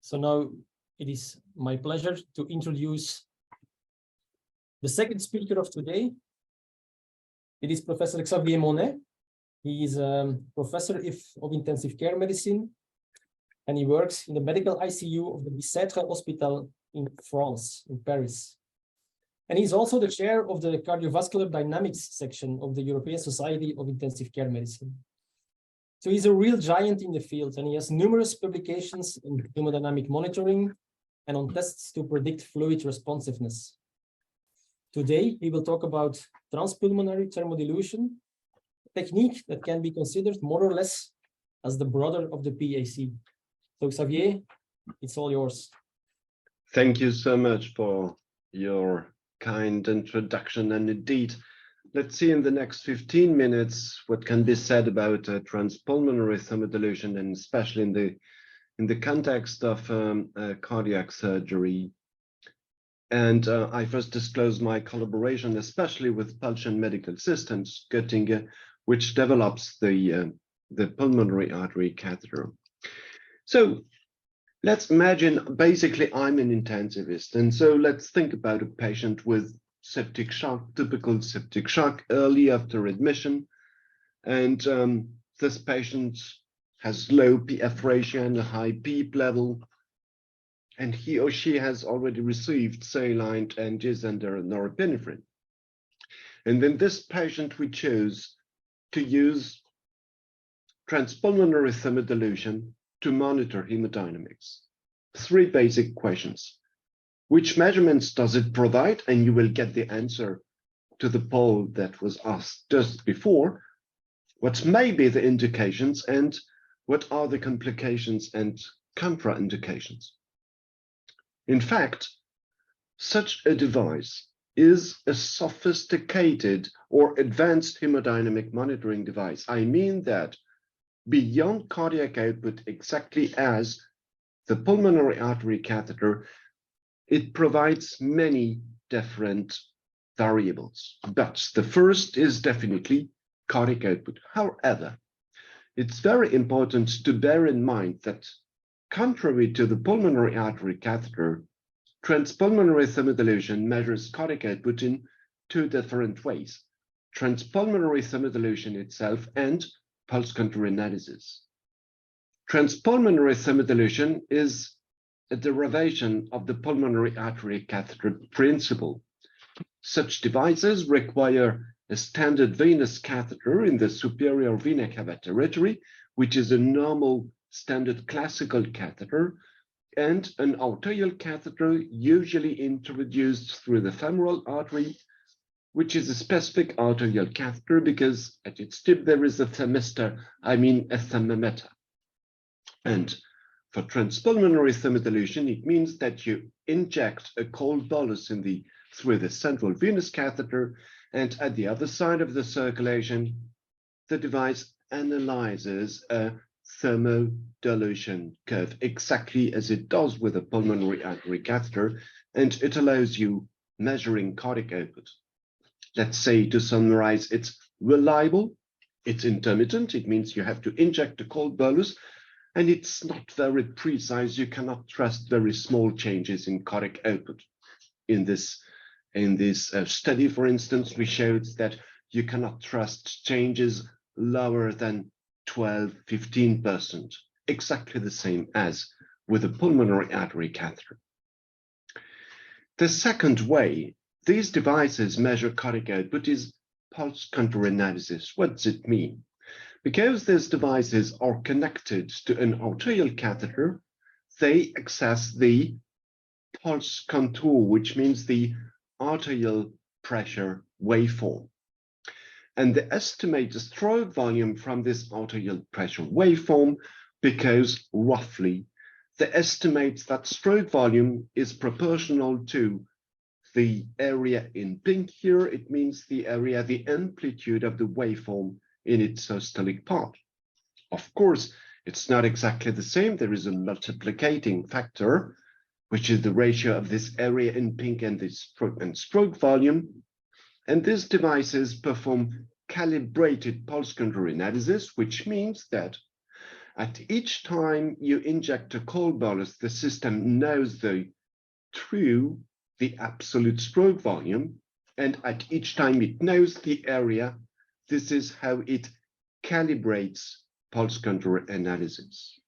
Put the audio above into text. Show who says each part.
Speaker 1: So now it is my pleasure to introduce the second speaker of today. It is Professor Xavier Monnet. He is a professor of intensive care medicine, and he works in the medical ICU of the Beersel Hospital in France, in Paris. And he's also the chair of the cardiovascular dynamics section of the European Society of Intensive Care Medicine. So he's a real giant in the field, and he has numerous publications in hemodynamic monitoring and on tests to predict fluid responsiveness. Today, he will talk about transpulmonary thermodilution, a technique that can be considered more or less as the brother of the PAC. So Xavier, it's all yours.
Speaker 2: Thank you so much for your kind introduction, and indeed, let's see in the next 15 minutes what can be said about transpulmonary thermodilution, and especially in the context of cardiac surgery. And I first disclose my collaboration, especially with Belgian Medical Systems, Göttingen, which develops the pulmonary artery catheter. So let's imagine, basically, I'm an intensivist. And so let's think about a patient with septic shock, typical septic shock, early after admission. And this patient has low PF ratio and a high PEEP level. And he or she has already received saline and is under norepinephrine. And then this patient, we chose to use transpulmonary thermodilution to monitor hemodynamics. Three basic questions. Which measurements does it provide? And you will get the answer to the poll that was asked just before. What may be the indications, and what are the complications and contraindications? In fact, such a device is a sophisticated or advanced hemodynamic monitoring device. I mean that beyond cardiac output, exactly as the pulmonary artery catheter, it provides many different variables. But the first is definitely cardiac output. However, it's very important to bear in mind that contrary to the pulmonary artery catheter, transpulmonary thermodilution measures cardiac output in two different ways: transpulmonary thermodilution itself and pulse contour analysis. Transpulmonary thermodilution is a derivation of the pulmonary artery catheter principle. Such devices require a standard venous catheter in the superior vena cava territory, which is a normal standard classical catheter, and an arterial catheter usually introduced through the femoral artery, which is a specific arterial catheter because at its tip there is a thermistor, I mean a thermometer. And for transpulmonary thermodilution, it means that you inject a cold bolus through the central venous catheter, and at the other side of the circulation, the device analyzes a thermodilution curve, exactly as it does with a pulmonary artery catheter, and it allows you measuring cardiac output. Let's say, to summarize, it's reliable, it's intermittent, it means you have to inject a cold bolus, and it's not very precise. You cannot trust very small changes in cardiac output. In this study, for instance, we showed that you cannot trust changes lower than 12–15%, exactly the same as with a pulmonary artery catheter. The second way these devices measure cardiac output is pulse contour analysis. What does it mean? Because these devices are connected to an arterial catheter, they access the pulse contour, which means the arterial pressure waveform. And they estimate the stroke volume from this arterial pressure waveform because roughly they estimate that stroke volume is proportional to the area in pink here. It means the area, the amplitude of the waveform in its systolic part. Of course, it's not exactly the same. There is a multiplicating factor, which is the ratio of this area in pink and this stroke volume. And these devices perform calibrated pulse contour analysis, which means that At each time you inject a cold bolus, the system knows the absolute stroke volume, and at each time it knows the area. This is how it calibrates pulse contour analysis.